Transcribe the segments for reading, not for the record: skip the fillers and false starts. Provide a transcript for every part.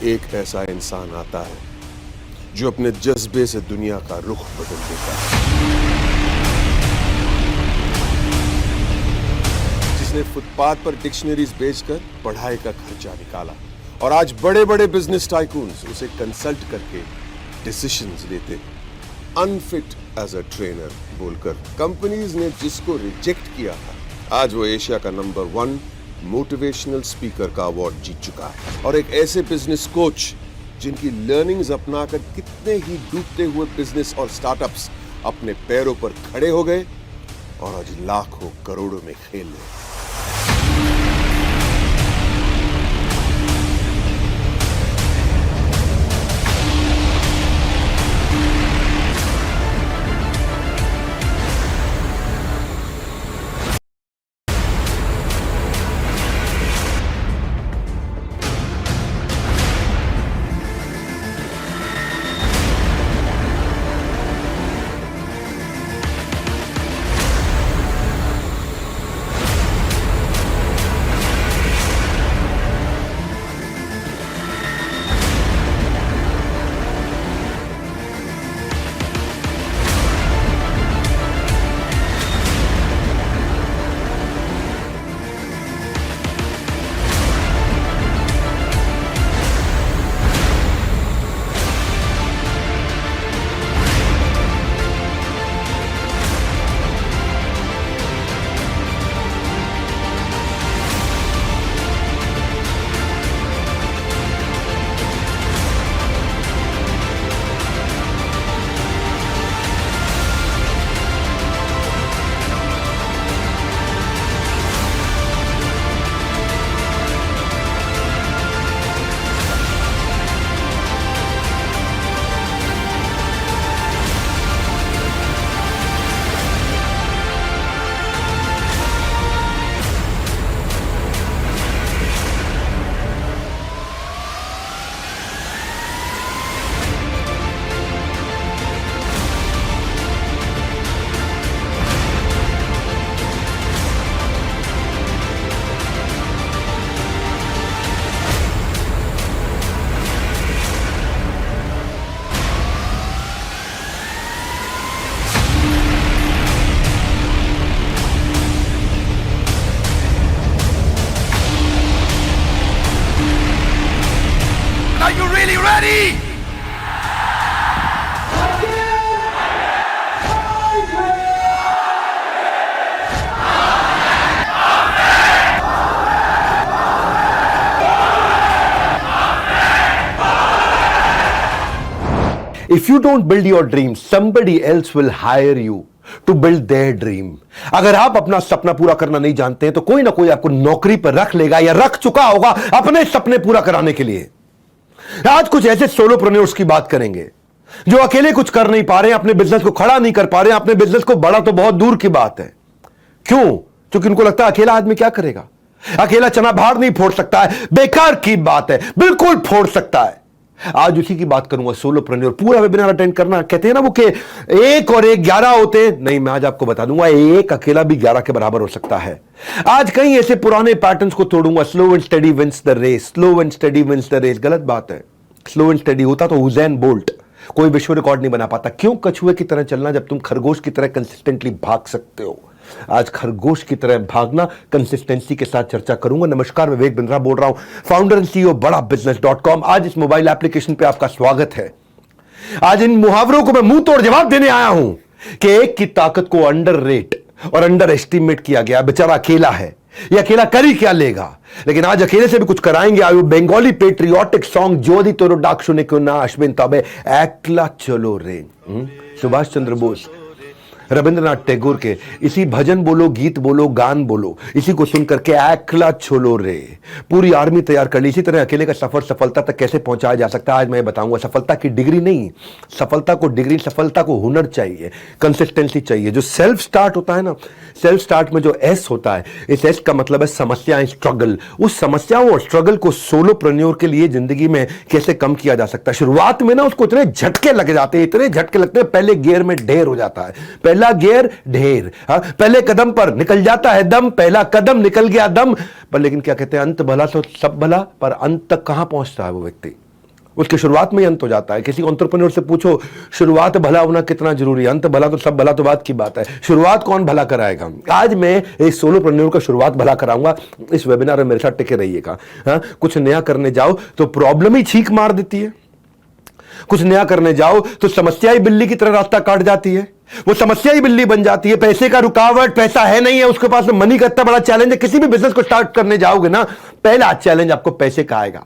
एक ऐसा इंसान आता है जो अपने जज्बे से दुनिया का रुख बदल देता है, जिसने फुटपाथ पर डिक्शनरीज बेचकर पढ़ाई का खर्चा निकाला और आज बड़े बड़े बिजनेस टाइकून्स उसे कंसल्ट करके डिसीजंस लेते हैं। अनफिट एज अ ट्रेनर बोलकर कंपनीज ने जिसको रिजेक्ट किया था, आज वो एशिया का नंबर 1 मोटिवेशनल स्पीकर का अवार्ड जीत चुका है। और एक ऐसे बिजनेस कोच जिनकी लर्निंग्स अपनाकर कितने ही डूबते हुए बिजनेस और स्टार्टअप्स अपने पैरों पर खड़े हो गए और आज लाखों करोड़ों में खेल रहे हैं। Are you really ready? If you don't build your dream, somebody else will hire you to build their dream. अगर आप अपना सपना पूरा करना नहीं जानते हैं तो कोई ना कोई आपको नौकरी पर रख लेगा या रख चुका होगा अपने सपने पूरा कराने के लिए। आज कुछ ऐसे सोलोप्रेन्योर्स की बात करेंगे जो अकेले कुछ कर नहीं पा रहे हैं, अपने बिजनेस को खड़ा नहीं कर पा रहे हैं, अपने बिजनेस को बड़ा तो बहुत दूर की बात है। क्यों? क्योंकि उनको लगता है अकेला आदमी क्या करेगा, अकेला चना भार नहीं फोड़ सकता है, बेकार की बात है। बिल्कुल फोड़ सकता है। आज उसी की बात करूंगा, सोलोप्रेन्योर। पूरा वेबिनार अटेंड करना। कहते हैं ना वो कि 1 और 1 11 होते हैं, नहीं, मैं आज आपको बता दूंगा एक अकेला भी 11 के बराबर हो सकता है। आज कई ऐसे पुराने पैटर्न्स को तोड़ूंगा। Slow and steady wins the race, slow and steady wins the race. गलत बात है। स्लो एंड स्टडी होता तो हुसैन बोल्ट कोई विश्व रिकॉर्ड नहीं बना पाता। क्यों कछुए की तरह चलना जब तुम खरगोश की तरह कंसिस्टेंटली भाग सकते हो। आज खरगोश की तरह भागना, कंसिस्टेंसी के साथ चर्चा करूंगा। नमस्कार, मैं विवेक बिंद्रा बोल रहा हूं, फाउंडर एंड सीईओ बड़ा बिजनेस.com। आज इस मोबाइल एप्लीकेशन पे आपका स्वागत है। आज इन मुहावरों को मैं मुंह तोड़ जवाब देने आया हूं कि एक की ताकत को अंडर रेट और अंडर एस्टिमेट किया गया। बेचारा अकेला है, ये अकेला कर ही क्या लेगा, लेकिन आज अकेले से भी कुछ कराएंगे। आयु बंगाली पेट्रियोटिक सॉन्ग जोदी तोरो डाक सुने क्यों ना अश्विन तबे एकला चलो रे। सुभाष चंद्र बोस, रविंद्रनाथ टैगोर के इसी भजन बोलो, गीत बोलो, गान बोलो, इसी को सुनकर के एकला छोलो रे। पूरी आर्मी तैयार कर ली। इसी तरह अकेले का सफर सफलता तक कैसे पहुंचाया जा सकता है आज मैं बताऊंगा। सफलता की डिग्री नहीं, सफलता को डिग्री, सफलता को हुनर चाहिए, कंसिस्टेंसी चाहिए। जो सेल्फ स्टार्ट होता है ना, सेल्फ स्टार्ट में जो एस होता है, इस एस का मतलब है समस्याएं, स्ट्रगल। उस समस्याओं और स्ट्रगल को सोलोप्रेन्योर के लिए जिंदगी में कैसे कम किया जा सकता है। शुरुआत में ना उसको इतने झटके लग जाते हैं, इतने झटके लगते हैं, पहले गियर में ढेर हो जाता है, पहला गियर ढेर। पहले कदम पर निकल जाता है दम, पहला कदम निकल गया दम पर। लेकिन क्या कहते हैं, अंत भला तो सब भला, पर अंत तक कहां पहुंचता है वो व्यक्ति। उसकी शुरुआत में ही अंत हो जाता है। किसी एंटरप्रेन्योर से पूछो शुरुआत भला होना कितना जरूरी है, अंत भला तो सब भला तो बात की बात है। शुरुआत कौन भला कराएगा? आज मैं एक सोलोप्रेन्योर का शुरुआत भला कराऊंगा। इस वेबिनार में मेरे साथ टिके रहिएगा। हाँ, कुछ नया करने जाओ तो प्रॉब्लम ही छींक मार देती है, कुछ नया करने जाओ तो समस्या ही बिल्ली की तरह रास्ता काट जाती है, वो समस्या ही बिल्ली बन जाती है। पैसे का रुकावट, पैसा है नहीं है उसके पास, मनी का इतना बड़ा चैलेंज है। किसी भी बिजनेस को स्टार्ट करने जाओगे ना, पहला चैलेंज आपको पैसे का आएगा।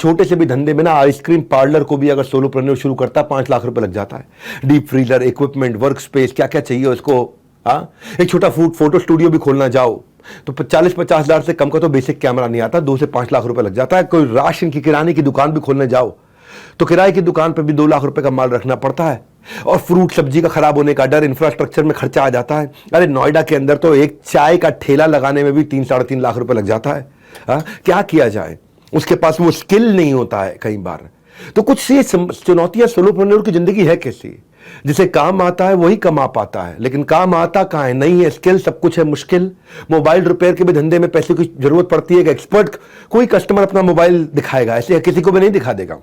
छोटे से भी धंधे में ना, आइसक्रीम पार्लर को भी अगर सोलोप्रेन्योर शुरू करता है 5 लाख रुपए लग जाता है। Deep freezer, equipment, work space, क्या क्या चाहिए उसको। हाँ, एक छोटा फोटो स्टूडियो भी खोलना जाओ तो 40-50 हजार से कम का तो बेसिक कैमरा नहीं आता, 2 से 5 लाख रुपए लग जाता है। कोई राशन की, किराने की दुकान भी खोलने जाओ तो किराए की दुकान पर भी 2 लाख रुपए का माल रखना पड़ता है, और फ्रूट सब्जी का खराब होने का डर, इंफ्रास्ट्रक्चर में खर्चा आ जाता है। अरे नोएडा के अंदर तो एक चाय का ठेला लगाने में भी 3-3.5 लाख रुपए लग जाता है। हाँ, क्या किया जाए? उसके पास वो स्किल नहीं होता है कई बार। तो कुछ ये चुनौतियां सोलोप्रेन्योर की जिंदगी है कैसी, जिसे काम आता है वही कमा पाता है, लेकिन काम आता कहां है? नहीं है स्किल, सब कुछ है मुश्किल। मोबाइल रिपेयर के भी धंधे में पैसे की जरूरत पड़ती है। एक्सपर्ट कोई कस्टमर अपना मोबाइल दिखाएगा, ऐसे किसी को भी नहीं दिखा देगा।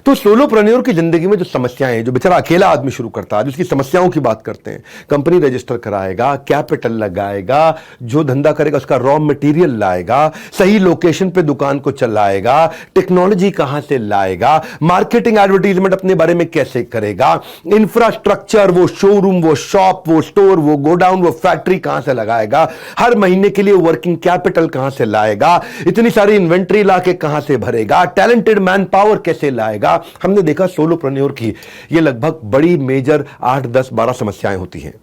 तो सोलोप्रेन्योर की जिंदगी में जो समस्याएं हैं, जो बेचारा अकेला आदमी शुरू करता है, जिसकी समस्याओं की बात करते हैं, कंपनी रजिस्टर कराएगा, कैपिटल लगाएगा, जो धंधा करेगा उसका रॉ मटेरियल लाएगा, सही लोकेशन पे दुकान को चलाएगा, टेक्नोलॉजी कहां से लाएगा, मार्केटिंग एडवर्टीजमेंट अपने बारे में कैसे करेगा, इंफ्रास्ट्रक्चर, वो शोरूम, वो शॉप, वो स्टोर, वो गोडाउन, वो फैक्ट्री कहां से लगाएगा, हर महीने के लिए वर्किंग कैपिटल कहां से लाएगा, इतनी सारी इन्वेंट्री लाके कहां से भरेगा, टैलेंटेड मैन पावर कैसे लाएगा। हमने देखा सोलोप्रेन्योर की ये लगभग बड़ी मेजर 8, 10, 12 समस्याएं होती हैं,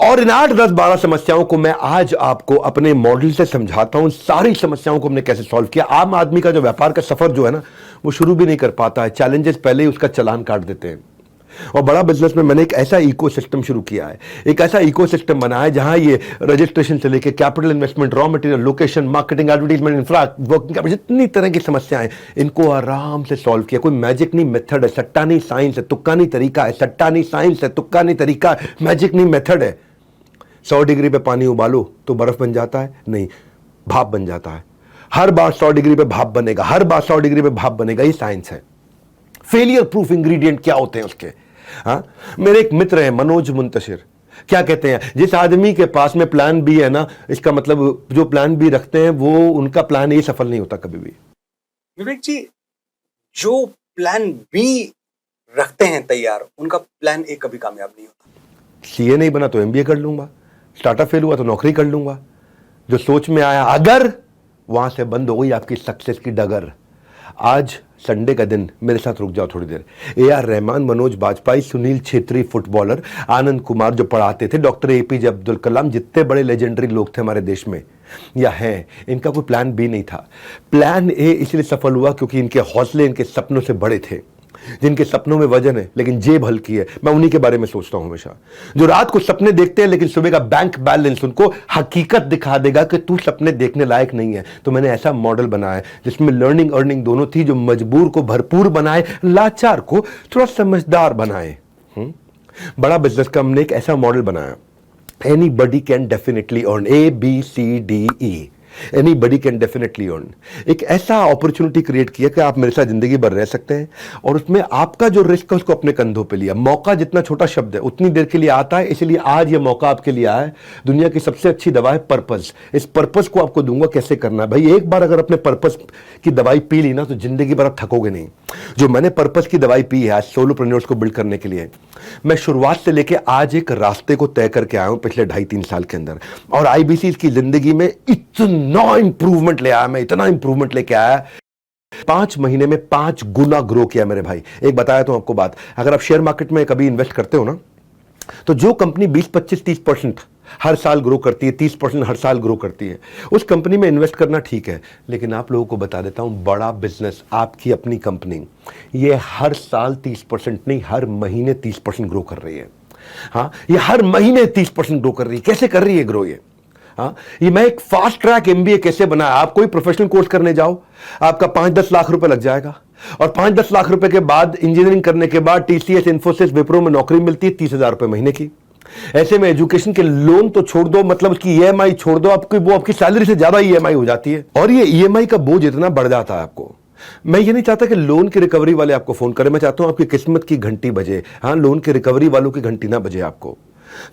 और इन 8, 10, 12 समस्याओं को मैं आज आपको अपने मॉडल से समझाता हूं। सारी समस्याओं को हमने कैसे सॉल्व किया। आम आदमी का जो व्यापार का सफर जो है ना, वो शुरू भी नहीं कर पाता है, चैलेंजेस पहले ही उसका चालान काट देते हैं। और बड़ा बिजनेस में मैंने एक ऐसा इकोसिस्टम शुरू किया है, एक ऐसा इकोसिस्टम बनाया है जहां ये रजिस्ट्रेशन से लेके capital investment, raw material, location, marketing, advertisement, infra, working, जितनी तरह की समस्याएं, इनको आराम से सॉल्व किया। कोई मैजिक नहीं मेथड है, सट्टा नहीं साइंस है, तुक्का नहीं तरीका है। सट्टा नहीं साइंस है, तुक्का नहीं तरीका है, मैजिक नहीं मेथड है। 100 डिग्री पे पानी उबालो तो बर्फ बन जाता है? नहीं, भाप बन जाता है। हर बार 100 डिग्री पे भाप बनेगा, हर बार 100 डिग्री पे भाप बनेगा, ये साइंस है। फेलियर प्रूफ इंग्रेडिएंट क्या होते हैं उसके? हाँ, मेरे एक मित्र हैं मनोज मुंतशिर, क्या कहते हैं, जिस आदमी के पास में प्लान बी है ना, इसका मतलब जो प्लान बी रखते हैं वो उनका प्लान ए सफल नहीं होता कभी भी। विवेक जी, जो प्लान बी रखते हैं तैयार, उनका प्लान ए कभी कामयाब नहीं होता। सीए नहीं बना तो एमबीए कर लूंगा, स्टार्टअप फेल हुआ तो नौकरी कर लूंगा। जो सोच में आया अगर, वहां से बंद हो गई आपकी सक्सेस की डगर। आज संडे का दिन, मेरे साथ रुक जाओ थोड़ी देर। AR रहमान, मनोज बाजपेयी, सुनील छेत्री फुटबॉलर, आनंद कुमार जो पढ़ाते थे, डॉक्टर APJ अब्दुल कलाम, जितने बड़े लेजेंडरी लोग थे हमारे देश में या हैं, इनका कोई प्लान बी नहीं था। प्लान ए इसलिए सफल हुआ क्योंकि इनके हौसले इनके सपनों से बड़े थे। जिनके सपनों में वजन है लेकिन जेब हल्की है, मैं उन्हीं के बारे में सोचता हूं हमेशा। जो रात को सपने देखते हैं लेकिन सुबह का बैंक बैलेंस उनको हकीकत दिखा देगा कि तू सपने देखने लायक नहीं है। तो मैंने ऐसा मॉडल बनाया जिसमें लर्निंग अर्निंग दोनों थी, जो मजबूर को भरपूर बनाए, लाचार को थोड़ा समझदार बनाए। बड़ा बिजनेस का हमने एक ऐसा मॉडल बनाया, anybody can definitely earn, ABCDE, anybody can definitely earn. एक ऐसा अपॉर्चुनिटी क्रिएट किया कि आप मेरे साथ जिंदगी भर रह सकते हैं, और उसमें आपका जो रिस्क है उसको अपने कंधों पे लिया। मौका जितना छोटा शब्द है उतनी देर के लिए आता है, इसलिए आज ये मौका आपके लिए आया है। दुनिया की सबसे अच्छी दवा है पर्पस। इस पर्पस को आपको दूंगा कैसे करना है। भाई एक बार अगर अपने पर्पस की दवाई पी ली ना, तो जिंदगी भर आप थकोगे नहीं। जो मैंने पर्पस की दवाई पी है आज सोलोप्रेन्योर्स को बिल्ड करने के लिए, मैं शुरुआत से लेके आज एक रास्ते को तय करके आया हूं पिछले 2.5-3 साल के अंदर, और IBC की जिंदगी में इतना इंप्रूवमेंट ले आया, मैं इतना इंप्रूवमेंट लेके आया, 5 महीने में 5 गुना ग्रो किया मेरे भाई। एक बताया तो आपको बात, अगर आप शेयर मार्केट में कभी इन्वेस्ट करते हो ना, तो जो कंपनी 20, 25, 30% हर साल ग्रो करती है, 30% हर साल ग्रो करती है, उस कंपनी में इन्वेस्ट करना ठीक है। लेकिन आप लोगों को बता देता हूं, बड़ा बिजनेस, आपकी अपनी कंपनी, ये हर साल 30% नहीं, हर महीने 30% ग्रो कर रही है। हाँ, ये हर महीने 30% ग्रो कर रही है। कैसे कर रही है ग्रो ये? हाँ, ये मैं एक फास्ट ट्रैक MBA कैसे बनाया। आप कोई प्रोफेशनल कोर्स करने जाओ, आपका 5-10 लाख रुपए लग जाएगा, और 5-10 लाख रुपए के बाद इंजीनियरिंग करने के बाद TCS, इन्फोसिस, विप्रो में नौकरी मिलती है 30,000 रुपए महीने की। ऐसे में एजुकेशन के लोन तो छोड़ दो, मतलब उसकी EMI छोड़ दो, आपकी वो आपकी सैलरी से ज्यादा EMI हो जाती है, और ये EMI का बोझ इतना बढ़ जाता है आपको। मैं ये नहीं चाहता कि लोन की रिकवरी वाले आपको फोन करें, मैं चाहता हूं आपकी किस्मत की घंटी बजे। हाँ, लोन की रिकवरी वालों की घंटी ना बजे आपको।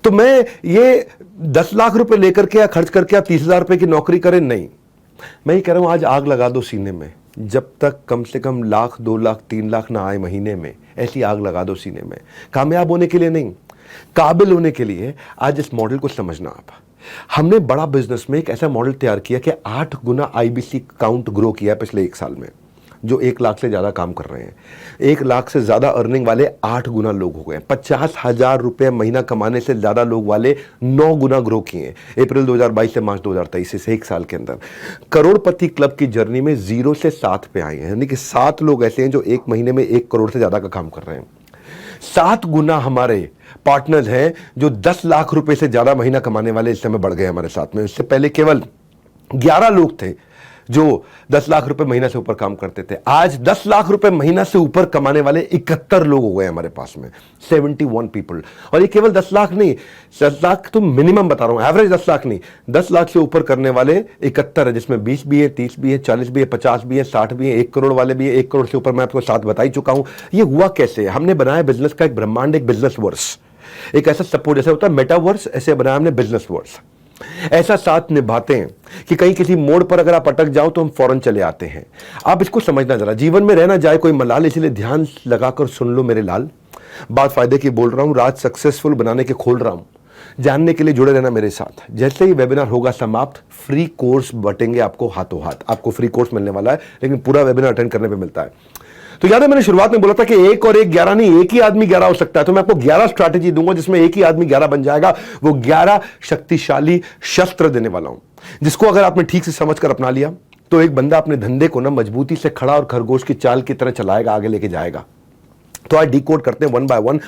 तो मैं ये 10 लाख रुपए लेकर के या खर्च करके आप 30,000 रुपए की नौकरी करें, नहीं। मैं ये कह रहा हूं आज आग लगा दो सीने में, जब तक कम से कम लाख, 2 लाख, 3 लाख ना आए महीने में, ऐसी आग लगा दो सीने में। कामयाब होने के लिए नहीं, काबिल होने के लिए आज इस मॉडल को समझना आप। हमने बड़ा बिजनेस में एक ऐसा मॉडल तैयार किया कि 8 गुना आईबीसी काउंट ग्रो किया पिछले 1 साल में। जो 1 लाख से ज्यादा काम कर रहे हैं, 1 लाख से ज्यादा अर्निंग वाले 8 गुना लोग हो गए। 50,000 रुपए महीना कमाने से ज्यादा लोग वाले 9 गुना ग्रो किए अप्रैल 2022 से मार्च 2023 से 1 साल के अंदर। करोड़पति क्लब की जर्नी में 0 से 7 पे आए हैं, यानी कि 7 लोग ऐसे हैं जो 1 महीने में 1 करोड़ से ज्यादा का काम कर रहे हैं। 7 गुना हमारे पार्टनर्स हैं जो 10 लाख रुपए से ज्यादा महीना कमाने वाले इस समय बढ़ गए हमारे साथ में। इससे पहले केवल 11 लोग थे जो 10 लाख रुपए महीना से ऊपर काम करते थे। आज 10 लाख रुपए महीना से ऊपर कमाने वाले 71 लोग हो गए हमारे पास में, 71 पीपल। और ये केवल 10 लाख नहीं, 10 लाख तो मिनिमम बता रहा हूं, एवरेज 10 लाख नहीं, 10 लाख से ऊपर करने वाले 71 है, जिसमें 20 भी है, 30 भी है, 40 भी है, 50 भी है, 60 भी है, 1 करोड़ वाले भी है। 1 करोड़ से ऊपर मैं आपको 7 बता ही चुका हूं। ये हुआ कैसे? हमने बनाया बिजनेस का एक ब्रह्मांड, एक बिजनेस वर्स, एक ऐसा सपोर्ट जैसे होता है मेटावर्स, ऐसे बनाया हमने बिजनेस वर्स। ऐसा साथ निभाते हैं कि कहीं किसी मोड़ पर अगर आप अटक जाओ तो हम फौरन चले आते हैं। आप इसको समझना जरा, जीवन में रहना जाए कोई मलाल, इसलिए ध्यान लगाकर सुन लो मेरे लाल। बात फायदे की बोल रहा हूं, राज सक्सेसफुल बनाने के खोल रहा हूं। जानने के लिए जुड़े रहना मेरे साथ। जैसे ही वेबिनार होगा समाप्त, फ्री कोर्स बटेंगे आपको हाथों हाथ। आपको फ्री कोर्स मिलने वाला है, लेकिन पूरा वेबिनार अटेंड करने पे मिलता है। तो याद है मैंने शुरुआत में बोला था कि 1 और 1 11 नहीं, एक ही आदमी 11 हो सकता है। तो मैं आपको 11 स्ट्रैटेजी दूंगा जिसमें एक ही आदमी 11 बन जाएगा। वो 11 शक्तिशाली शस्त्र देने वाला हूं, जिसको अगर आपने ठीक से समझकर अपना लिया तो एक बंदा अपने धंधे को ना मजबूती से खड़ा और खरगोश की चाल की तरह चलाएगा, आगे लेके जाएगा। तो आज डिकोड करते हैं 1 बाय 1।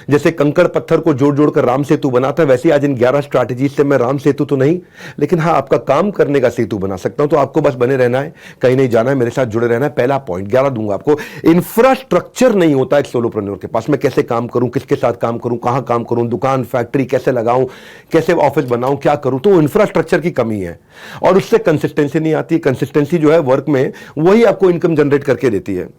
जैसे कंकड़ पत्थर को जोड़ जोड़ कर राम सेतु बनाता है, वैसे आज इन 11 स्ट्रैटेजी से मैं राम सेतु तो नहीं, लेकिन हाँ आपका काम करने का सेतु बना सकता हूं। तो आपको बस बने रहना है, कहीं नहीं जाना है, मेरे साथ जुड़े रहना है। पहला पॉइंट 11 दूंगा आपको। इंफ्रास्ट्रक्चर नहीं होता एक सोलोप्रेन्योर के पास। मैं कैसे काम करूं, किसके साथ काम करूं, कहां काम करूं, दुकान फैक्ट्री कैसे लगाऊं, कैसे ऑफिस बनाऊं, क्या करूं, तो इंफ्रास्ट्रक्चर की कमी है और उससे कंसिस्टेंसी नहीं आती। कंसिस्टेंसी जो है वर्क में, वही आपको इनकम जनरेट करके देती है।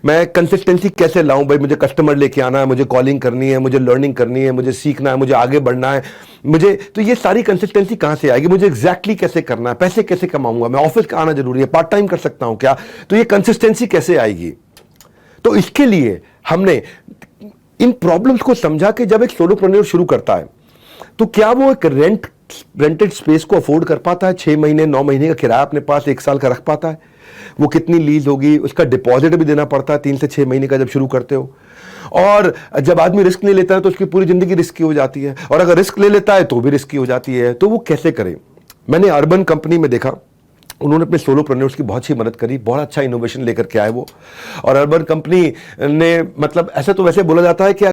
मैं कंसिस्टेंसी कैसे लाऊं भाई? मुझे कस्टमर लेके आना है, मुझे कॉलिंग करनी है, मुझे लर्निंग करनी है, मुझे सीखना है, मुझे आगे बढ़ना है, मुझे तो ये सारी कंसिस्टेंसी कहां से आएगी? मुझे एग्जैक्टली कैसे करना है? पैसे कैसे कमाऊंगा मैं? ऑफिस का आना जरूरी है, पार्ट टाइम कर सकता हूं क्या? तो ये कंसिस्टेंसी कैसे आएगी? तो इसके लिए हमने इन प्रॉब्लम्स को समझा कि जब एक सोलोप्रेन्योर शुरू करता है तो क्या वो एक रेंटेड स्पेस को अफोर्ड कर पाता है? 6 महीने 9 महीने का किराया अपने पास 1 साल का रख पाता है? वो कितनी लीज होगी, उसका डिपॉजिट भी देना पड़ता है 3 से 6 महीने का जब शुरू करते हो। और जब आदमी रिस्क नहीं लेता है तो उसकी पूरी जिंदगी रिस्की हो जाती है, और अगर रिस्क ले लेता है तो भी रिस्की हो जाती है। तो वो कैसे करे? मैंने अर्बन कंपनी में देखा, उन्होंने अपने सोलोप्रेन्योर्स की बहुत अच्छी मदद करी, बहुत अच्छा इनोवेशन लेकर के आए वो। और अर्बन कंपनी ने, मतलब ऐसे तो वैसे बोला जाता है कि